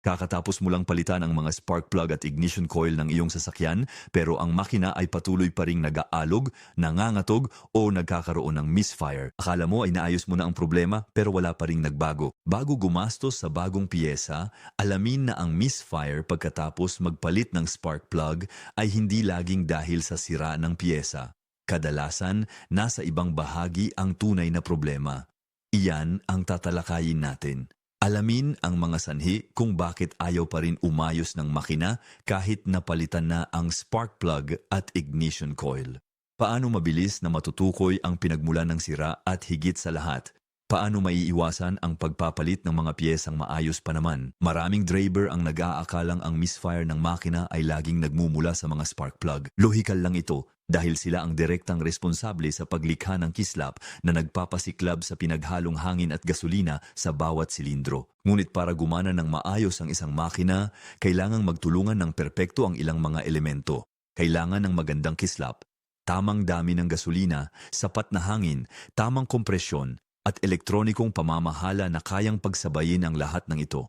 Kakatapos mo lang palitan ang mga spark plug at ignition coil ng iyong sasakyan pero ang makina ay patuloy pa ring nag-aalog, nangangatog o nagkakaroon ng misfire. Akala mo ay naayos mo na ang problema pero wala pa ring nagbago. Bago gumastos sa bagong piyesa, alamin na ang misfire pagkatapos magpalit ng spark plug ay hindi laging dahil sa sira ng piyesa. Kadalasan, nasa ibang bahagi ang tunay na problema. Iyan ang tatalakayin natin. Alamin ang mga sanhi kung bakit ayaw pa rin umayos ng makina kahit napalitan na ang spark plug at ignition coil. Paano mabilis na matutukoy ang pinagmulan ng sira at higit sa lahat, paano maiiwasan ang pagpapalit ng mga piyesang maayos pa naman? Maraming driver ang nag-aakalang ang misfire ng makina ay laging nagmumula sa mga spark plug. Lohikal lang ito dahil sila ang direktang responsable sa paglikha ng kislap na nagpapasiklab sa pinaghalong hangin at gasolina sa bawat silindro. Ngunit para gumana ng maayos ang isang makina, kailangang magtulungan ng perpekto ang ilang mga elemento. Kailangan ng magandang kislap, tamang dami ng gasolina, sapat na hangin, tamang kompresyon, at elektronikong pamamahala na kayang pagsabayin ang lahat ng ito.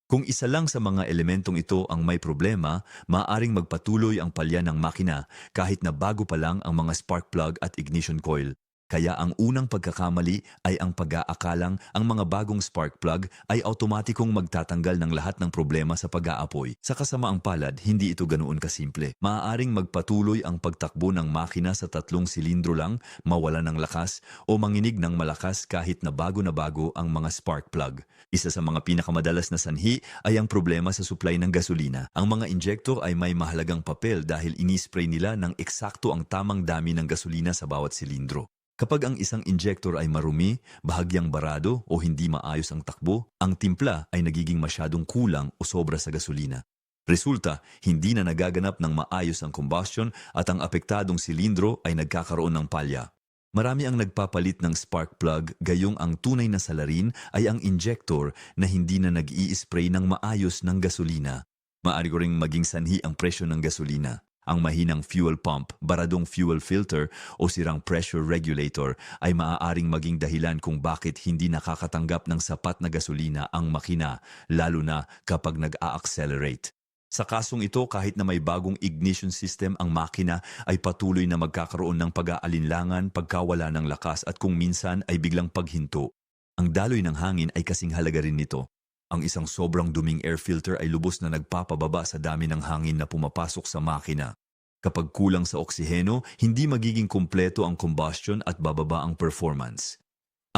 Kung isa lang sa mga elementong ito ang may problema, maaaring magpatuloy ang palya ng makina kahit na bago pa lang ang mga spark plug at ignition coil. Kaya ang unang pagkakamali ay ang pag-aakalang ang mga bagong spark plug ay automatikong magtatanggal ng lahat ng problema sa pag-aapoy. Sa kasamaang palad, hindi ito ganoon kasimple. Maaaring magpatuloy ang pagtakbo ng makina sa 3 silindro lang, mawala ng lakas o manginig ng malakas kahit na bago ang mga spark plug. Isa sa mga pinakamadalas na sanhi ay ang problema sa supply ng gasolina. Ang mga injector ay may mahalagang papel dahil inispray nila ng eksakto ang tamang dami ng gasolina sa bawat silindro. Kapag ang isang injector ay marumi, bahagyang barado o hindi maayos ang takbo, ang timpla ay nagiging masyadong kulang o sobra sa gasolina. Resulta, hindi na nagaganap ng maayos ang combustion at ang apektadong silindro ay nagkakaroon ng palya. Marami ang nagpapalit ng spark plug gayong ang tunay na salarin ay ang injector na hindi na nag-i-spray ng maayos ng gasolina. Maaari ko ring maging sanhi ang presyo ng gasolina. Ang mahinang fuel pump, baradong fuel filter o sirang pressure regulator ay maaaring maging dahilan kung bakit hindi nakakatanggap ng sapat na gasolina ang makina, lalo na kapag nag-a-accelerate. Sa kasong ito, kahit na may bagong ignition system ang makina ay patuloy na magkakaroon ng pag-aalinlangan, pagkawala ng lakas at kung minsan ay biglang paghinto. Ang daloy ng hangin ay kasing halaga rin nito. Ang isang sobrang duming air filter ay lubos na nagpapababa sa dami ng hangin na pumapasok sa makina. Kapag kulang sa oksiheno, hindi magiging kumpleto ang combustion at bababa ang performance.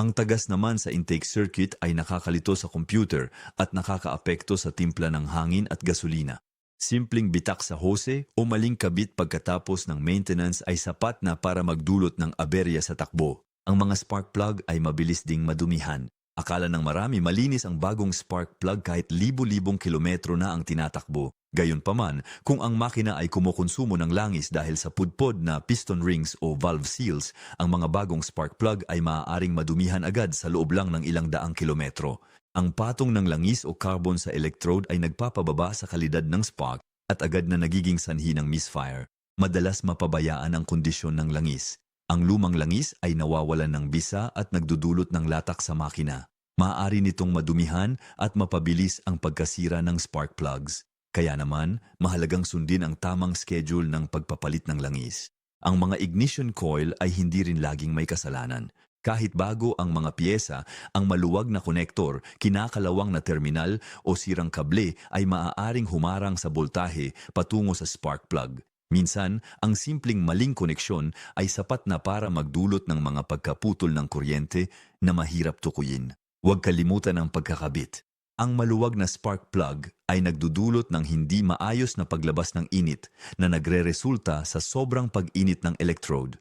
Ang tagas naman sa intake circuit ay nakakalito sa computer at nakakaapekto sa timpla ng hangin at gasolina. Simpleng bitak sa hose o maling kabit pagkatapos ng maintenance ay sapat na para magdulot ng aberya sa takbo. Ang mga spark plug ay mabilis ding madumihan. Akala ng marami malinis ang bagong spark plug kahit libo-libong kilometro na ang tinatakbo. Gayunpaman, kung ang makina ay kumukonsumo ng langis dahil sa pudpod na piston rings o valve seals, ang mga bagong spark plug ay maaaring madumihan agad sa loob lang ng ilang daang kilometro. Ang patong ng langis o carbon sa electrode ay nagpapababa sa kalidad ng spark at agad na nagiging sanhi ng misfire. Madalas mapabayaan ang kondisyon ng langis. Ang lumang langis ay nawawalan ng bisa at nagdudulot ng latak sa makina. Maaari nitong madumihan at mapabilis ang pagkasira ng spark plugs. Kaya naman, mahalagang sundin ang tamang schedule ng pagpapalit ng langis. Ang mga ignition coil ay hindi rin laging may kasalanan. Kahit bago ang mga piyesa, ang maluwag na konektor, kinakalawang na terminal o sirang kable ay maaaring humarang sa boltahe patungo sa spark plug. Minsan, ang simpleng maling koneksyon ay sapat na para magdulot ng mga pagkaputol ng kuryente na mahirap tukuyin. Huwag kalimutan ang pagkakabit. Ang maluwag na spark plug ay nagdudulot ng hindi maayos na paglabas ng init na nagreresulta sa sobrang pag-init ng electrode.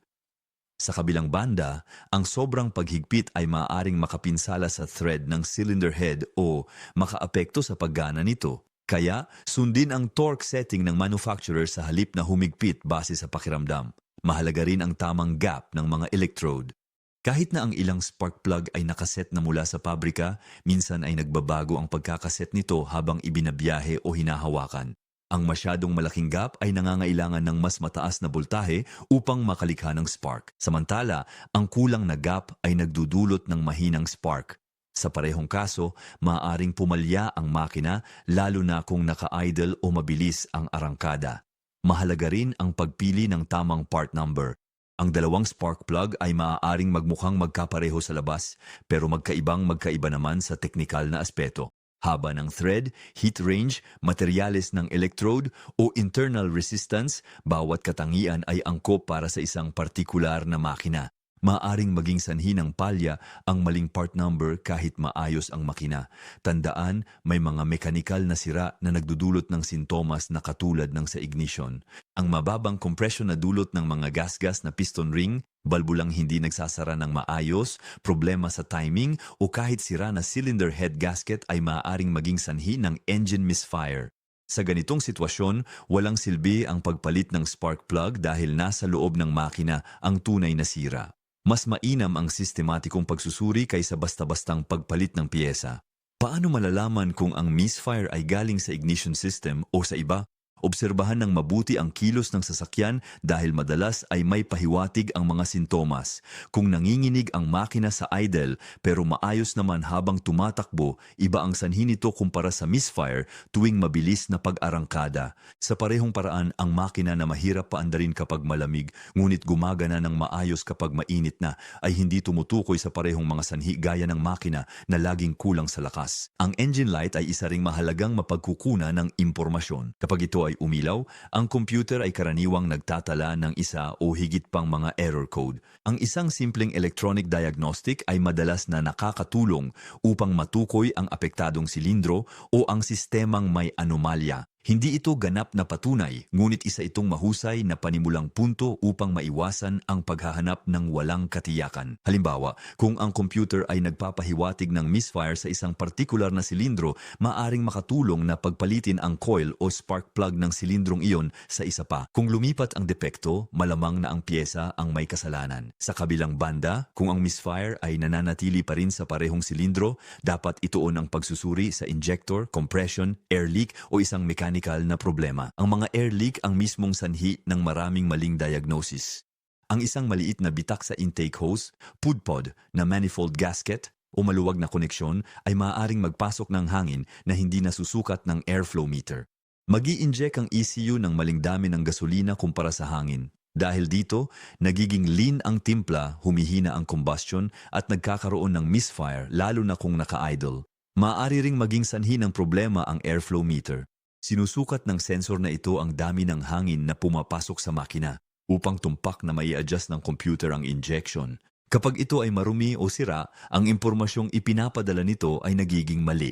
Sa kabilang banda, ang sobrang paghigpit ay maaaring makapinsala sa thread ng cylinder head o makaapekto sa paggana nito. Kaya, sundin ang torque setting ng manufacturer sa halip na humigpit base sa pakiramdam. Mahalaga rin ang tamang gap ng mga electrode. Kahit na ang ilang spark plug ay nakaset na mula sa pabrika, minsan ay nagbabago ang pagkakaset nito habang ibinabiyahe o hinahawakan. Ang masyadong malaking gap ay nangangailangan ng mas mataas na boltahe upang makalikha ng spark. Samantala, ang kulang na gap ay nagdudulot ng mahinang spark. Sa parehong kaso, maaaring pumalya ang makina lalo na kung naka-idle o mabilis ang arangkada. Mahalaga rin ang pagpili ng tamang part number. Ang dalawang spark plug ay maaaring magmukhang magkapareho sa labas pero magkaiba naman sa teknikal na aspeto. Haba ng thread, heat range, materyales ng electrode o internal resistance, bawat katangian ay angkop para sa isang partikular na makina. Maaring maging sanhi ng palya ang maling part number kahit maayos ang makina. Tandaan, may mga mekanikal na sira na nagdudulot ng sintomas na katulad ng sa ignition. Ang mababang compression na dulot ng mga gasgas na piston ring, balbulang hindi nagsasara ng maayos, problema sa timing o kahit sira na cylinder head gasket ay maaaring maging sanhi ng engine misfire. Sa ganitong sitwasyon, walang silbi ang pagpalit ng spark plug dahil nasa loob ng makina ang tunay na sira. Mas mainam ang sistematikong pagsusuri kaysa basta-bastang pagpalit ng piyesa. Paano malalaman kung ang misfire ay galing sa ignition system o sa iba? Obserbahan ng mabuti ang kilos ng sasakyan dahil madalas ay may pahiwatig ang mga sintomas. Kung nanginginig ang makina sa idle pero maayos naman habang tumatakbo, iba ang sanhi nito kumpara sa misfire tuwing mabilis na pag-arangkada. Sa parehong paraan, ang makina na mahirap paandarin kapag malamig, ngunit gumagana ng maayos kapag mainit na, ay hindi tumutukoy sa parehong mga sanhi gaya ng makina na laging kulang sa lakas. Ang engine light ay isa ring mahalagang mapagkukuna ng impormasyon. Kapag ito ay umilaw, ang computer ay karaniwang nagtatala ng isa o higit pang mga error code. Ang isang simpleng electronic diagnostic ay madalas na nakakatulong upang matukoy ang apektadong silindro o ang sistemang may anomalya. Hindi ito ganap na patunay, ngunit isa itong mahusay na panimulang punto upang maiwasan ang paghahanap ng walang katiyakan. Halimbawa, kung ang computer ay nagpapahiwatig ng misfire sa isang partikular na silindro, maaring makatulong na pagpalitin ang coil o spark plug ng silindrong iyon sa isa pa. Kung lumipat ang depekto, malamang na ang piyesa ang may kasalanan. Sa kabilang banda, kung ang misfire ay nananatili pa rin sa parehong silindro, dapat ituon ang pagsusuri sa injector, compression, air leak o isang mechanical na problema. Ang mga air leak ang mismong sanhi ng maraming maling diagnosis. Ang isang maliit na bitak sa intake hose, pudpod na manifold gasket o maluwag na koneksyon ay maaaring magpasok ng hangin na hindi nasusukat ng airflow meter. Mag-i-inject ang ECU ng maling dami ng gasolina kumpara sa hangin. Dahil dito, nagiging lean ang timpla, humihina ang combustion at nagkakaroon ng misfire lalo na kung naka-idle. Maaari ring maging sanhi ng problema ang airflow meter. Sinusukat ng sensor na ito ang dami ng hangin na pumapasok sa makina upang tumpak na mai-adjust ng computer ang injection. Kapag ito ay marumi o sira, ang impormasyong ipinapadala nito ay nagiging mali.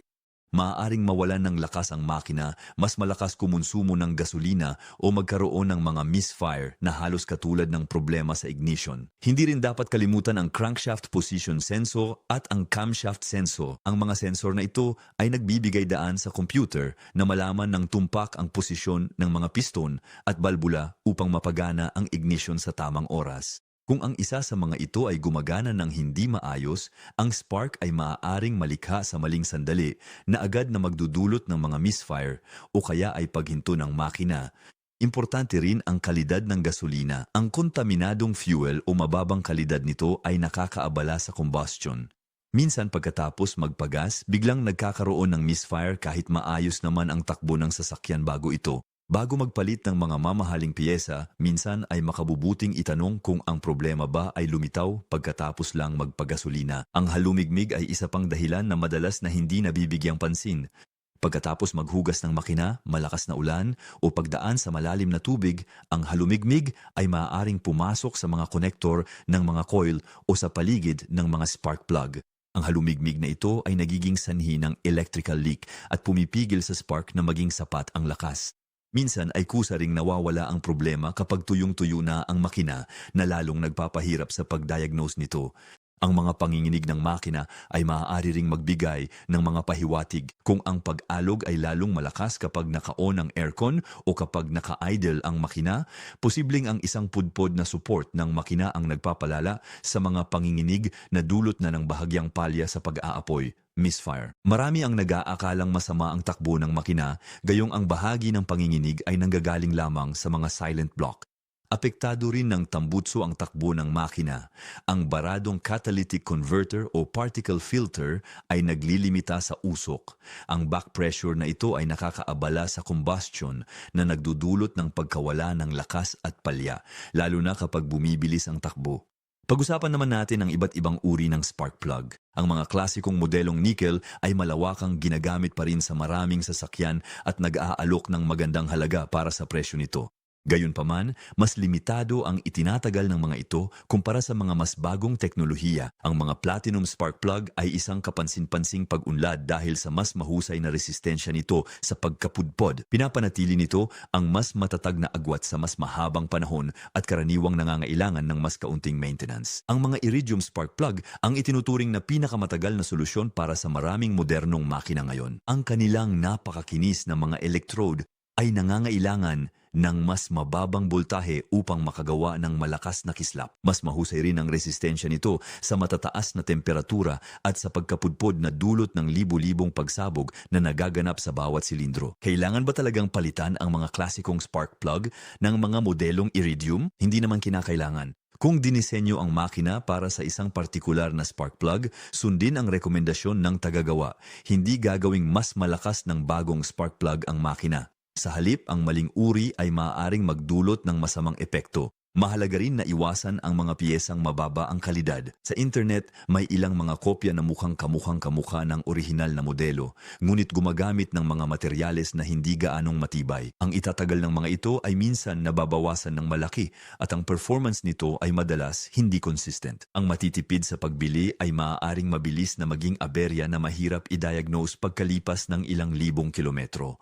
Maaaring mawalan ng lakas ang makina, mas malakas kumonsumo ng gasolina o magkaroon ng mga misfire na halos katulad ng problema sa ignition. Hindi rin dapat kalimutan ang crankshaft position sensor at ang camshaft sensor. Ang mga sensor na ito ay nagbibigay daan sa computer na malaman ng tumpak ang posisyon ng mga piston at balbula upang mapagana ang ignition sa tamang oras. Kung ang isa sa mga ito ay gumagana ng hindi maayos, ang spark ay maaaring malikha sa maling sandali na agad na magdudulot ng mga misfire o kaya ay paghinto ng makina. Importante rin ang kalidad ng gasolina. Ang kontaminadong fuel o mababang kalidad nito ay nakakaabala sa combustion. Minsan pagkatapos magpagas, biglang nagkakaroon ng misfire kahit maayos naman ang takbo ng sasakyan bago ito. Bago magpalit ng mga mamahaling piyesa, minsan ay makabubuting itanong kung ang problema ba ay lumitaw pagkatapos lang magpagasolina. Ang halumigmig ay isa pang dahilan na madalas na hindi nabibigyang pansin. Pagkatapos maghugas ng makina, malakas na ulan o pagdaan sa malalim na tubig, ang halumigmig ay maaaring pumasok sa mga konektor ng mga coil o sa paligid ng mga spark plug. Ang halumigmig na ito ay nagiging sanhi ng electrical leak at pumipigil sa spark na maging sapat ang lakas. Minsan ay kusa ring nawawala ang problema kapag tuyong-tuyo na ang makina na lalong nagpapahirap sa pag-diagnose nito. Ang mga panginginig ng makina ay maaari ring magbigay ng mga pahiwatig kung ang pag-alog ay lalong malakas kapag naka-on ang aircon o kapag naka-idle ang makina. Posibleng ang isang pudpod na support ng makina ang nagpapalala sa mga panginginig na dulot na ng bahagyang palya sa pag-aapoy. Misfire. Marami ang nag-aakalang masama ang takbo ng makina, gayong ang bahagi ng panginginig ay nanggagaling lamang sa mga silent block. Apektado rin ng tambutso ang takbo ng makina. Ang baradong catalytic converter o particle filter ay naglilimita sa usok. Ang back pressure na ito ay nakakaabala sa combustion na nagdudulot ng pagkawala ng lakas at palya, lalo na kapag bumibilis ang takbo. Pag-usapan naman natin ang iba't ibang uri ng spark plug. Ang mga klasikong modelong nickel ay malawakang ginagamit pa rin sa maraming sasakyan at nag-aalok ng magandang halaga para sa presyo nito. Gayunpaman, mas limitado ang itinatagal ng mga ito kumpara sa mga mas bagong teknolohiya. Ang mga platinum spark plug ay isang kapansin-pansing pag-unlad dahil sa mas mahusay na resistensya nito sa pagkapudpod. Pinapanatili nito ang mas matatag na agwat sa mas mahabang panahon at karaniwang nangangailangan ng mas kaunting maintenance. Ang mga iridium spark plug ang itinuturing na pinakamatagal na solusyon para sa maraming modernong makina ngayon. Ang kanilang napakakinis na mga electrode ay nangangailangan ng mas mababang boltahe upang makagawa ng malakas na kislap. Mas mahusay rin ang resistensya nito sa matataas na temperatura at sa pagkapudpod na dulot ng libu-libong pagsabog na nagaganap sa bawat silindro. Kailangan ba talagang palitan ang mga klasikong spark plug ng mga modelong iridium? Hindi naman kinakailangan. Kung dinisenyo ang makina para sa isang partikular na spark plug, sundin ang rekomendasyon ng tagagawa. Hindi gagawing mas malakas ng bagong spark plug ang makina. Sa halip, ang maling uri ay maaaring magdulot ng masamang epekto. Mahalaga rin na iwasan ang mga piyesang mababa ang kalidad. Sa internet, may ilang mga kopya na mukhang kamukhang-kamukha ng orihinal na modelo, ngunit gumagamit ng mga materyales na hindi gaanong matibay. Ang itatagal ng mga ito ay minsan nababawasan ng malaki at ang performance nito ay madalas hindi consistent. Ang matitipid sa pagbili ay maaaring mabilis na maging aberya na mahirap i-diagnose pagkalipas ng ilang libong kilometro.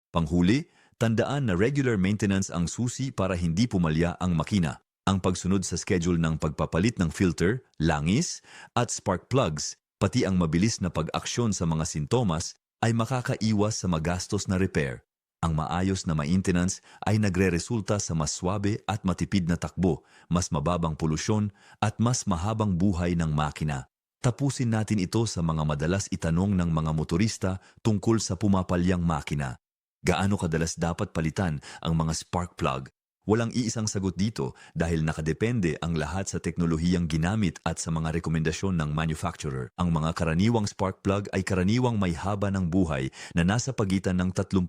Panghuli, tandaan na regular maintenance ang susi para hindi pumalya ang makina. Ang pagsunod sa schedule ng pagpapalit ng filter, langis, at spark plugs, pati ang mabilis na pag-aksyon sa mga sintomas ay makakaiwas sa magastos na repair. Ang maayos na maintenance ay nagre-resulta sa mas swabe at matipid na takbo, mas mababang polusyon at mas mahabang buhay ng makina. Tapusin natin ito sa mga madalas itanong ng mga motorista tungkol sa pumapalyang makina. Gaano kadalas dapat palitan ang mga spark plug? Walang iisang sagot dito dahil nakadepende ang lahat sa teknolohiyang ginamit at sa mga rekomendasyon ng manufacturer. Ang mga karaniwang spark plug ay karaniwang may haba ng buhay na nasa pagitan ng 30,000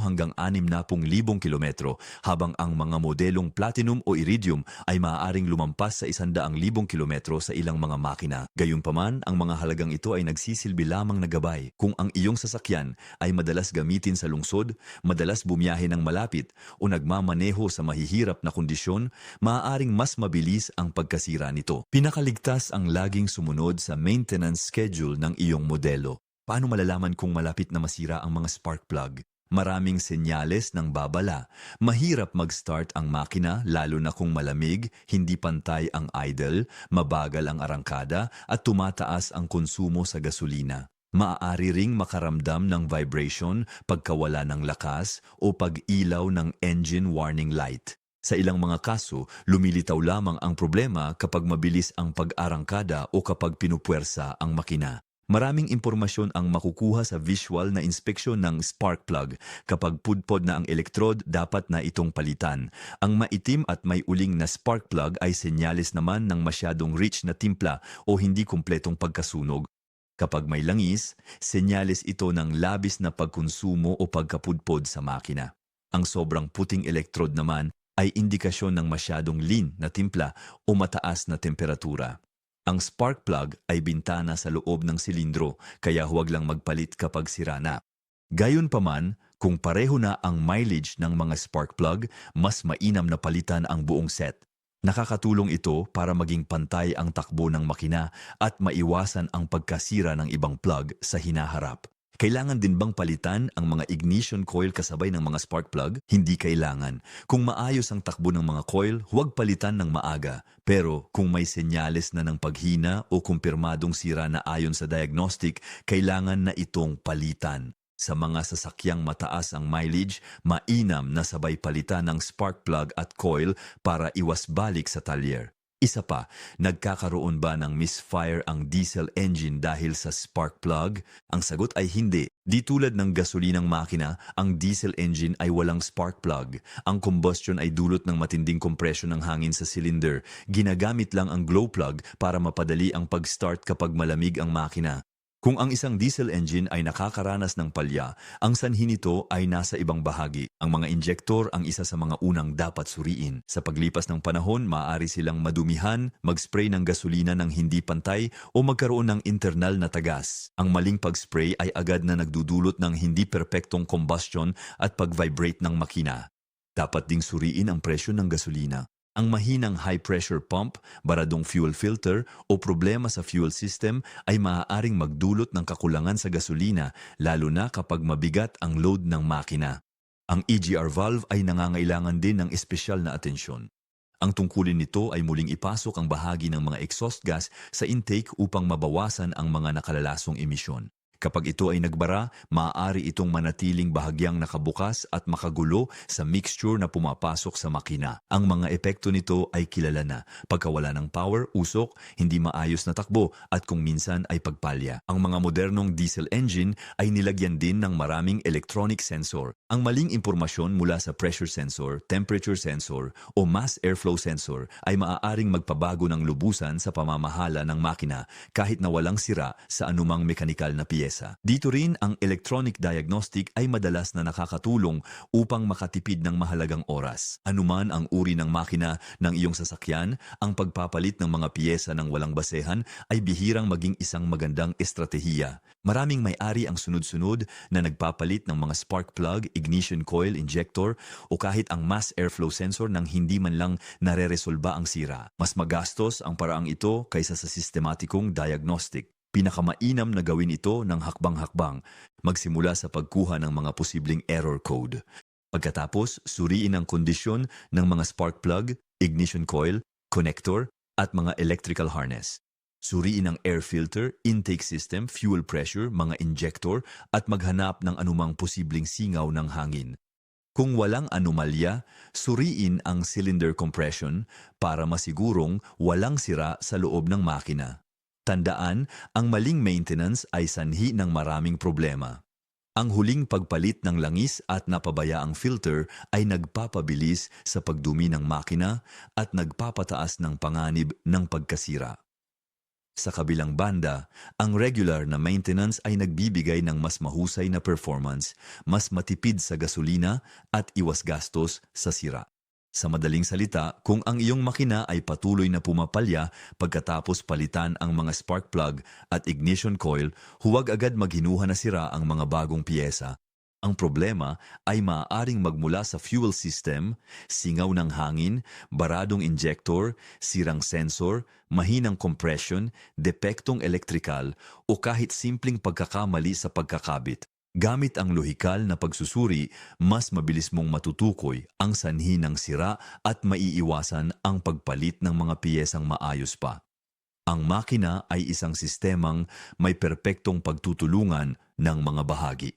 hanggang 60,000 kilometro, habang ang mga modelong platinum o iridium ay maaaring lumampas sa 100,000 kilometro sa ilang mga makina. Gayunpaman, ang mga halagang ito ay nagsisilbi lamang na gabay. Kung ang iyong sasakyan ay madalas gamitin sa lungsod, madalas bumiyahe ng malapit o nagmamaneho sa mahihirap na kondisyon, maaaring mas mabilis ang pagkasira nito. Pinakaligtas ang laging sumunod sa maintenance schedule ng iyong modelo. Paano malalaman kung malapit na masira ang mga spark plug? Maraming senyales ng babala. Mahirap mag-start ang makina lalo na kung malamig, hindi pantay ang idle, mabagal ang arangkada at tumataas ang konsumo sa gasolina. Maaari ring makaramdam ng vibration, pagkawala ng lakas o pag-ilaw ng engine warning light. Sa ilang mga kaso, lumilitaw lamang ang problema kapag mabilis ang pag-arangkada o kapag pinupuwersa ang makina. Maraming impormasyon ang makukuha sa visual na inspeksyon ng spark plug. Kapag pudpod na ang electrode, dapat na itong palitan. Ang maitim at may uling na spark plug ay senyales naman ng masyadong rich na timpla o hindi kumpletong pagkasunog. Kapag may langis, senyales ito ng labis na pagkonsumo o pagkapudpod sa makina. Ang sobrang puting electrode naman ay indikasyon ng masyadong lean na timpla o mataas na temperatura. Ang spark plug ay bintana sa loob ng silindro, kaya huwag lang magpalit kapag sira na. Gayunpaman, kung pareho na ang mileage ng mga spark plug, mas mainam na palitan ang buong set. Nakakatulong ito para maging pantay ang takbo ng makina at maiwasan ang pagkasira ng ibang plug sa hinaharap. Kailangan din bang palitan ang mga ignition coil kasabay ng mga spark plug? Hindi kailangan. Kung maayos ang takbo ng mga coil, huwag palitan ng maaga. Pero kung may senyales na ng paghina o kumpirmadong sira na ayon sa diagnostic, kailangan na itong palitan. Sa mga sasakyang mataas ang mileage, mainam na sabay palitan ng spark plug at coil para iwas balik sa talyer. Isa pa, nagkakaroon ba ng misfire ang diesel engine dahil sa spark plug? Ang sagot ay hindi. Di tulad ng gasolinang makina, ang diesel engine ay walang spark plug. Ang combustion ay dulot ng matinding kompresyon ng hangin sa cylinder. Ginagamit lang ang glow plug para mapadali ang pag-start kapag malamig ang makina. Kung ang isang diesel engine ay nakakaranas ng palya, ang sanhi nito ay nasa ibang bahagi. Ang mga injektor ang isa sa mga unang dapat suriin. Sa paglipas ng panahon, maaari silang madumihan, mag-spray ng gasolina ng hindi pantay o magkaroon ng internal na tagas. Ang maling pag-spray ay agad na nagdudulot ng hindi perpektong combustion at pag-vibrate ng makina. Dapat ding suriin ang presyo ng gasolina. Ang mahinang high-pressure pump, baradong fuel filter o problema sa fuel system ay maaaring magdulot ng kakulangan sa gasolina lalo na kapag mabigat ang load ng makina. Ang EGR valve ay nangangailangan din ng espesyal na atensyon. Ang tungkulin nito ay muling ipasok ang bahagi ng mga exhaust gas sa intake upang mabawasan ang mga nakalalasong emisyon. Kapag ito ay nagbara, maaari itong manatiling bahagyang nakabukas at makagulo sa mixture na pumapasok sa makina. Ang mga epekto nito ay kilala na. Pagkawala ng power, usok, hindi maayos na takbo at kung minsan ay pagpalya. Ang mga modernong diesel engine ay nilagyan din ng maraming electronic sensor. Ang maling impormasyon mula sa pressure sensor, temperature sensor o mass airflow sensor ay maaaring magpabago ng lubusan sa pamamahala ng makina kahit na walang sira sa anumang mekanikal na piyesa. Dito rin ang electronic diagnostic ay madalas na nakakatulong upang makatipid ng mahalagang oras. Anuman ang uri ng makina ng iyong sasakyan, ang pagpapalit ng mga piyesa ng walang basehan ay bihirang maging isang magandang estratehiya. Maraming may-ari ang sunod-sunod na nagpapalit ng mga spark plug, ignition coil, injector o kahit ang mass airflow sensor nang hindi man lang nareresolba ang sira. Mas magastos ang paraang ito kaysa sa sistematikong diagnostic. Pinakamainam na gawin ito ng hakbang-hakbang, magsimula sa pagkuha ng mga posibleng error code. Pagkatapos, suriin ang kondisyon ng mga spark plug, ignition coil, connector, at mga electrical harness. Suriin ang air filter, intake system, fuel pressure, mga injector, at maghanap ng anumang posibleng singaw ng hangin. Kung walang anomalya, suriin ang cylinder compression para masigurong walang sira sa loob ng makina. Tandaan, ang maling maintenance ay sanhi ng maraming problema. Ang huling pagpalit ng langis at napabayaang filter ay nagpapabilis sa pagdumi ng makina at nagpapataas ng panganib ng pagkasira. Sa kabilang banda, ang regular na maintenance ay nagbibigay ng mas mahusay na performance, mas matipid sa gasolina at iwas gastos sa sira. Sa madaling salita, kung ang iyong makina ay patuloy na pumapalya pagkatapos palitan ang mga spark plug at ignition coil, huwag agad maghinuha na sira ang mga bagong piyesa. Ang problema ay maaaring magmula sa fuel system, singaw ng hangin, baradong injector, sirang sensor, mahinang compression, depektong elektrikal o kahit simpleng pagkakamali sa pagkakabit. Gamit ang lohikal na pagsusuri, mas mabilis mong matutukoy ang sanhi ng sira at maiiwasan ang pagpalit ng mga piyesang maayos pa. Ang makina ay isang sistemang may perpektong pagtutulungan ng mga bahagi.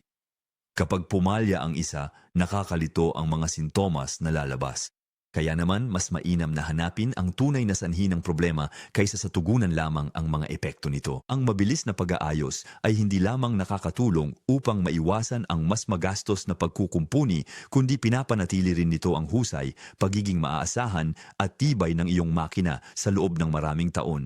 Kapag pumalya ang isa, nakakalito ang mga sintomas na lalabas. Kaya naman, mas mainam na hanapin ang tunay na sanhi ng problema kaysa sa tugunan lamang ang mga epekto nito. Ang mabilis na pag-aayos ay hindi lamang nakakatulong upang maiwasan ang mas magastos na pagkukumpuni, kundi pinapanatili rin nito ang husay, pagiging maaasahan at tibay ng iyong makina sa loob ng maraming taon.